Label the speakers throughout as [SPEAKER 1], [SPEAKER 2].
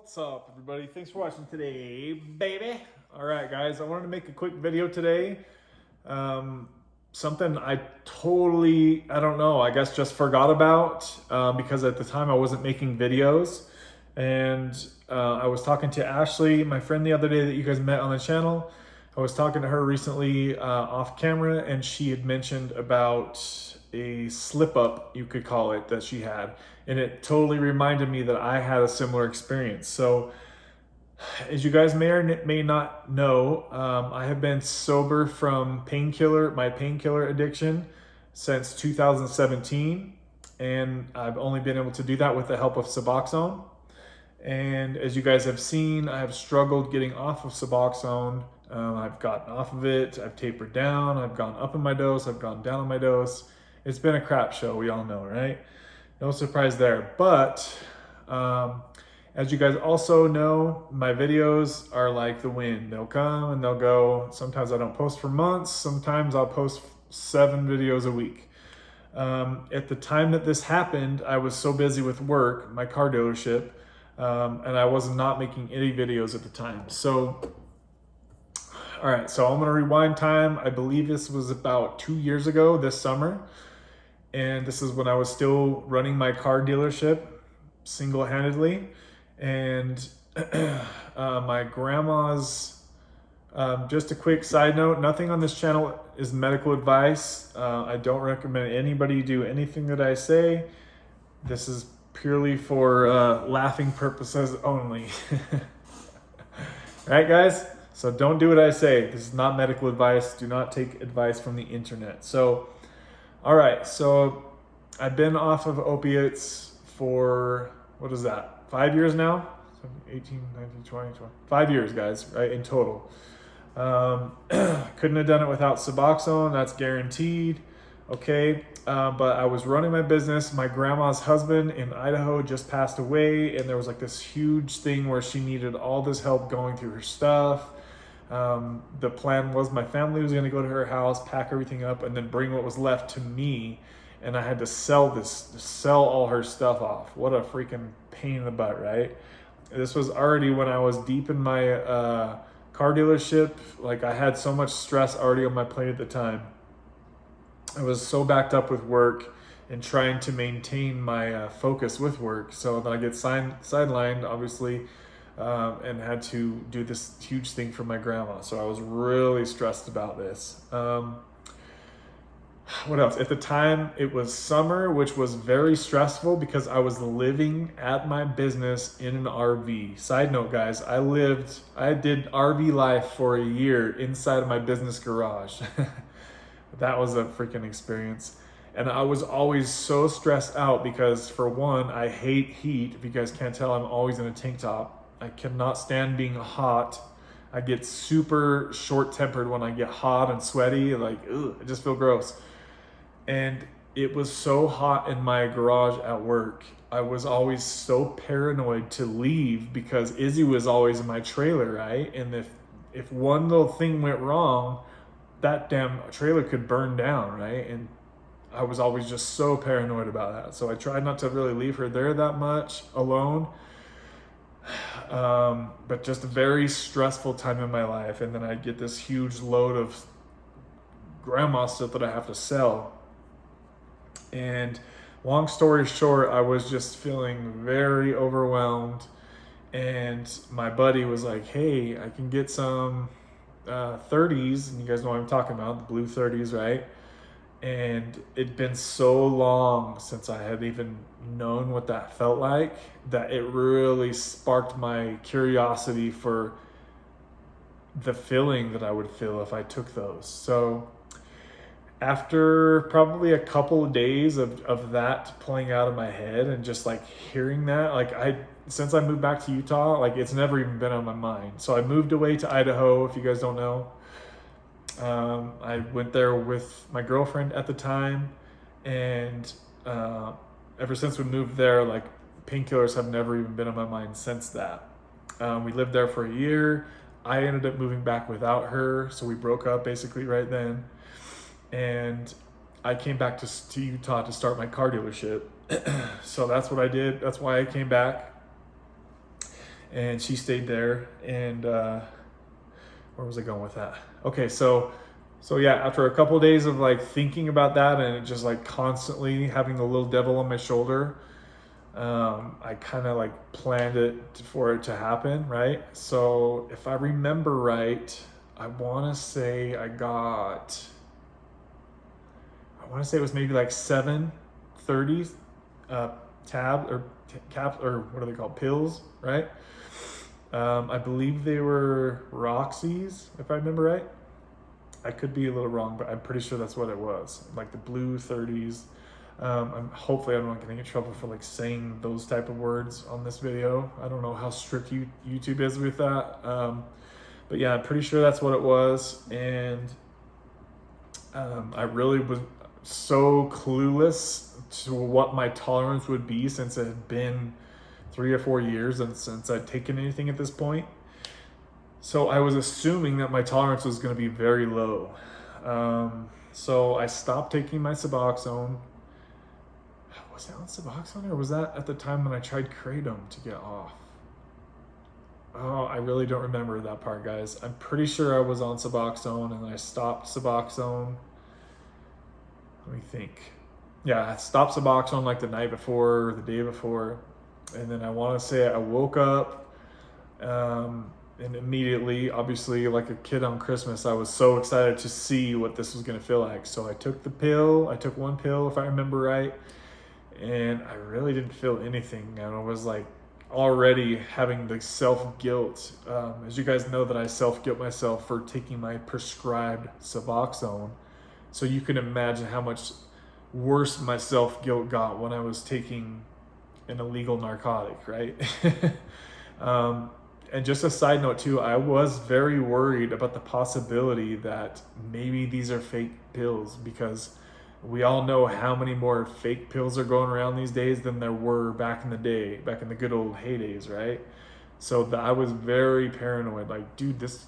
[SPEAKER 1] What's up, everybody? Thanks for watching today, baby. All right, guys, I wanted to make a quick video today. Something I don't know, I guess just forgot about because at the time I wasn't making videos. And I was talking to Ashley, my friend the other day that you guys met on the channel. I was talking to her recently off camera, and she had mentioned about a slip up, you could call it, that she had. And it totally reminded me that I had a similar experience. So, as you guys may or may not know, I have been sober from my painkiller addiction since 2017. And I've only been able to do that with the help of Suboxone. And as you guys have seen, I have struggled getting off of Suboxone. I've gotten off of it, I've tapered down, I've gone up in my dose, I've gone down on my dose. It's been a crap show, we all know, right? No surprise there. But as you guys also know, my videos are like the wind. They'll come and they'll go. Sometimes I don't post for months. Sometimes I'll post 7 videos a week. At the time that this happened, I was so busy with work, my car dealership, and I was not making any videos at the time. So, all right, so I'm gonna rewind time. I believe this was about 2 years ago this summer. And this is when I was still running my car dealership single-handedly. And my grandma's, just a quick side note, nothing on this channel is medical advice. I don't recommend anybody do anything that I say. This is purely for laughing purposes only. Right, guys? So don't do what I say. This is not medical advice. Do not take advice from the internet. So, all right, so I've been off of opiates for, what is that, 5 years now? 18, 19, 20, 5 years, guys, right, in total. Couldn't have done it without Suboxone, that's guaranteed, okay? But I was running my business. My grandma's husband in Idaho just passed away, and there was like this huge thing where she needed all this help going through her stuff. The plan was my family was going to go to her house, pack everything up, and then bring what was left to me. And I had to sell all her stuff off. What a freaking pain in the butt, right? This was already when I was deep in my car dealership. Like, I had so much stress already on my plate at the time. I was so backed up with work and trying to maintain my focus with work. So then I get sidelined, obviously, and had to do this huge thing for my grandma. So I was really stressed about this. What else? At the time, it was summer, which was very stressful because I was living at my business in an RV. Side note, guys, I did RV life for a year inside of my business garage. That was a freaking experience. And I was always so stressed out because, for one, I hate heat. If you guys can't tell, I'm always in a tank top. I cannot stand being hot. I get super short-tempered when I get hot and sweaty. Like, ugh, I just feel gross. And it was so hot in my garage at work. I was always so paranoid to leave because Izzy was always in my trailer, right? And if one little thing went wrong, that damn trailer could burn down, right? And I was always just so paranoid about that. So I tried not to really leave her there that much alone. But just a very stressful time in my life. And then I get this huge load of grandma stuff that I have to sell. And long story short, I was just feeling very overwhelmed. And my buddy was like, hey, I can get some 30s. And you guys know what I'm talking about, the blue 30s, right? And it'd been so long since I had even known what that felt like that it really sparked my curiosity for the feeling that I would feel if I took those. So after probably a couple of days of that playing out in my head and just like hearing that, like since I moved back to Utah, like it's never even been on my mind. So I moved away to Idaho, if you guys don't know. I went there with my girlfriend at the time, and ever since we moved there, like painkillers have never even been on my mind since that. We lived there for a year. I ended up moving back without her, so we broke up basically right then. And I came back to Utah to start my car dealership. So that's what I did. That's why I came back. and she stayed there. And where was I going with that? Okay, so yeah, after a couple of days of like thinking about that and just like constantly having the little devil on my shoulder, I kind of like planned it for it to happen, right? So if I remember right, I want to say it was maybe like 730 tab or caps, or what are they called, pills, right? I believe they were Roxy's, if I remember right. I could be a little wrong, but I'm pretty sure that's what it was, like the blue 30s. Hopefully I'm not getting in trouble for like saying those type of words on this video. I don't know how strict YouTube is with that. But yeah, I'm pretty sure that's what it was. And I really was so clueless to what my tolerance would be, since it had been 3 or 4 years and since I'd taken anything at this point. So I was assuming that my tolerance was going to be very low. So I stopped taking my Suboxone. Was I on Suboxone, or was that at the time when I tried Kratom to get off? Oh, I really don't remember that part, guys. I'm pretty sure I was on Suboxone and then I stopped Suboxone. Let me think. Yeah, I stopped Suboxone like the night before or the day before. And then I want to say I woke up and immediately, obviously like a kid on Christmas, I was so excited to see what this was going to feel like. So I took the pill. I took one pill, if I remember right. And I really didn't feel anything. And I was like already having the self-guilt. As you guys know, that I self-guilt myself for taking my prescribed Suboxone. So you can imagine how much worse my self-guilt got when I was taking an illegal narcotic, right? And just a side note too, I was very worried about the possibility that maybe these are fake pills, because we all know how many more fake pills are going around these days than there were back in the day, back in the good old heydays, right? So I was very paranoid, like, dude, this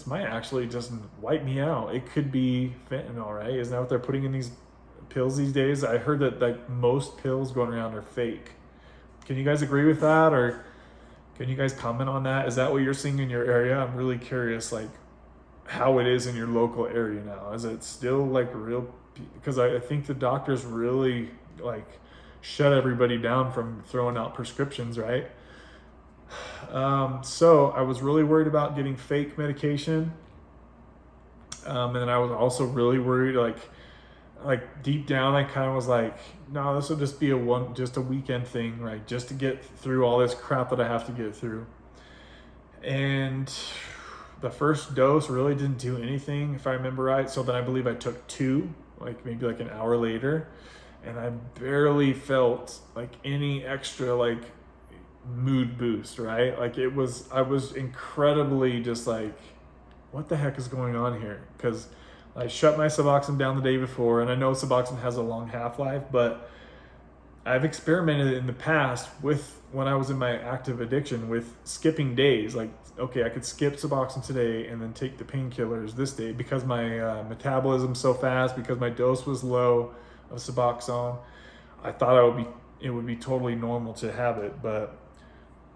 [SPEAKER 1] might actually just wipe me out. It could be fentanyl, right? Isn't that what they're putting in these pills these days? I heard that like most pills going around are fake. Can you guys agree with that, or can you guys comment on that? Is that what you're seeing in your area? I'm really curious, like, how it is in your local area now. Is it still like real? Because I think the doctors really like shut everybody down from throwing out prescriptions, right? So I was really worried about getting fake medication. And then I was also really worried, like deep down, I kind of was like, no, this will just be just a weekend thing, right? Just to get through all this crap that I have to get through. And the first dose really didn't do anything, if I remember right. So then I believe I took 2, like maybe like an hour later, and I barely felt like any extra like mood boost, right? Like I was incredibly just like, what the heck is going on here? Because I shut my Suboxone down the day before, and I know Suboxone has a long half-life, but I've experimented in the past with, when I was in my active addiction, with skipping days. Like, okay, I could skip Suboxone today and then take the painkillers this day, because my metabolism's so fast, because my dose was low of Suboxone. I thought it would be totally normal to have it, but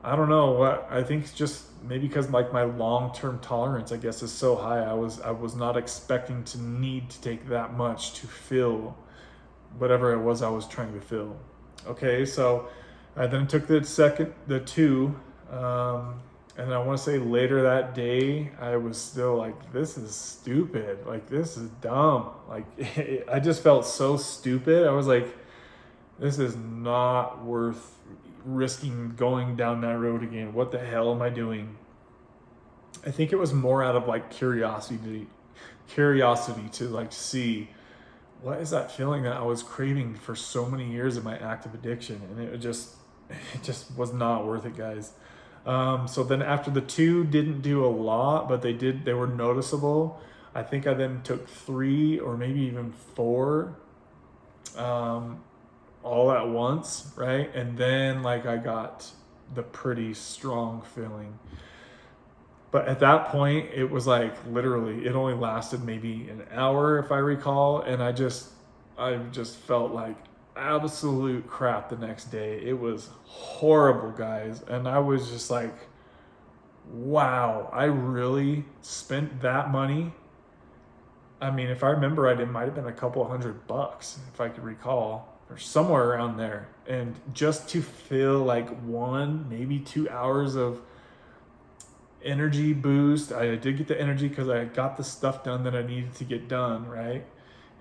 [SPEAKER 1] I don't know what. I think it's just maybe because like my long-term tolerance, I guess, is so high. I was not expecting to need to take that much to fill whatever it was I was trying to fill. Okay, so I then took the 2, and I want to say later that day, I was still like, this is stupid. Like, this is dumb. Like, I just felt so stupid. I was like, this is not worth risking going down that road again. What the hell am I doing? I think it was more out of like curiosity to like see, what is that feeling that I was craving for so many years of my active addiction? And it just was not worth it, guys. So then after the 2 didn't do a lot, but they were noticeable. I think I then took 3 or maybe even 4, all at once, right? And then like I got the pretty strong feeling. But at that point, it was like literally, it only lasted maybe an hour, if I recall. And I just felt like absolute crap the next day. It was horrible, guys. And I was just like, wow, I really spent that money. I mean, if I remember right, it might have been a couple $100, if I could recall, or somewhere around there. And just to feel like 1, maybe 2 hours of energy boost. I did get the energy because I got the stuff done that I needed to get done, right?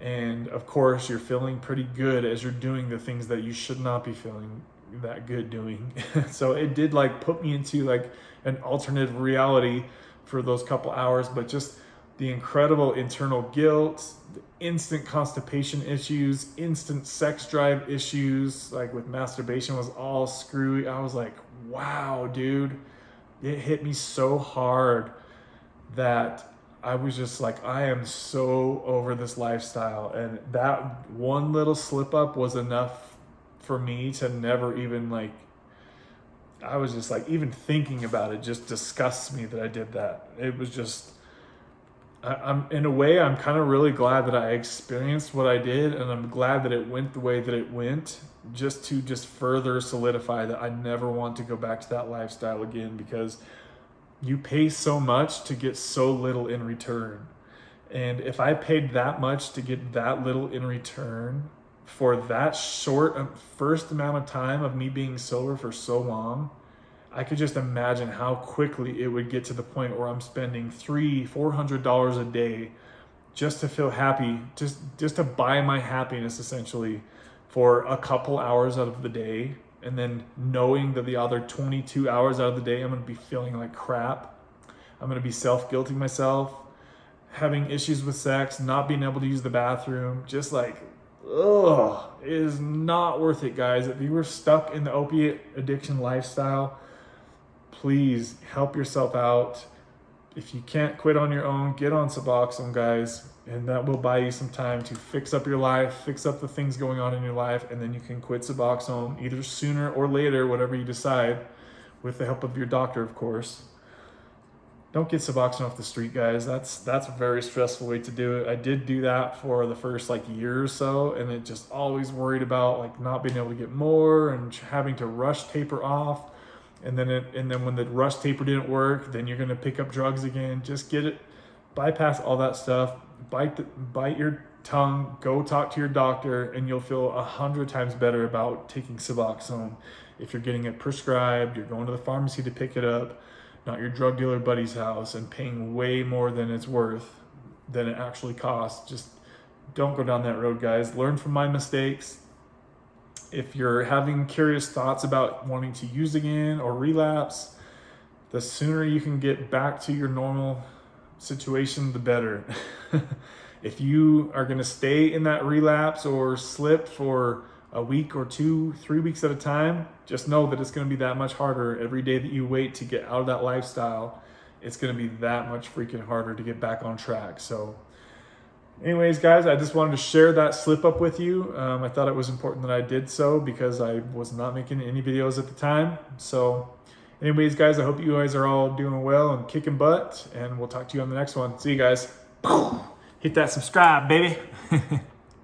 [SPEAKER 1] And of course, you're feeling pretty good as you're doing the things that you should not be feeling that good doing. So it did like put me into like an alternative reality for those couple hours, but just the incredible internal guilt, the instant constipation issues, instant sex drive issues, like with masturbation was all screwy. I was like, wow, dude, it hit me so hard that I was just like, I am so over this lifestyle. And that one little slip up was enough for me to never even like, I was just like, even thinking about it just disgusts me that I did that. It was just, I'm in a way, I'm kind of really glad that I experienced what I did, and I'm glad that it went the way that it went, just to just further solidify that I never want to go back to that lifestyle again, because you pay so much to get so little in return. And if I paid that much to get that little in return for that short first amount of time of me being sober for so long, I could just imagine how quickly it would get to the point where I'm spending $300-400 a day just to feel happy, just to buy my happiness essentially for a couple hours out of the day, and then knowing that the other 22 hours out of the day I'm going to be feeling like crap. I'm going to be self-guilting myself, having issues with sex, not being able to use the bathroom, just like, ugh, it is not worth it, guys. If you were stuck in the opiate addiction lifestyle, please help yourself out. If you can't quit on your own, get on Suboxone, guys, and that will buy you some time to fix up your life, fix up the things going on in your life, and then you can quit Suboxone either sooner or later, whatever you decide, with the help of your doctor, of course. Don't get Suboxone off the street, guys. That's a very stressful way to do it. I did do that for the first like year or so, and it just always worried about like not being able to get more and having to rush taper off. And then when the rush taper didn't work, then you're gonna pick up drugs again. Just get it, bypass all that stuff, bite your tongue, go talk to your doctor, and you'll feel 100 times better about taking Suboxone. If you're getting it prescribed, you're going to the pharmacy to pick it up, not your drug dealer buddy's house and paying way more than it's worth, than it actually costs. Just don't go down that road, guys. Learn from my mistakes. If you're having curious thoughts about wanting to use again or relapse, the sooner you can get back to your normal situation, the better. If you are going to stay in that relapse or slip for a week or 2-3 weeks at a time, just know that it's going to be that much harder. Every day that you wait to get out of that lifestyle, it's going to be that much freaking harder to get back on track. So anyways, guys, I just wanted to share that slip up with you. I thought it was important that I did so because I was not making any videos at the time. So anyways, guys, I hope you guys are all doing well and kicking butt, and we'll talk to you on the next one. See you guys. Hit that subscribe, baby.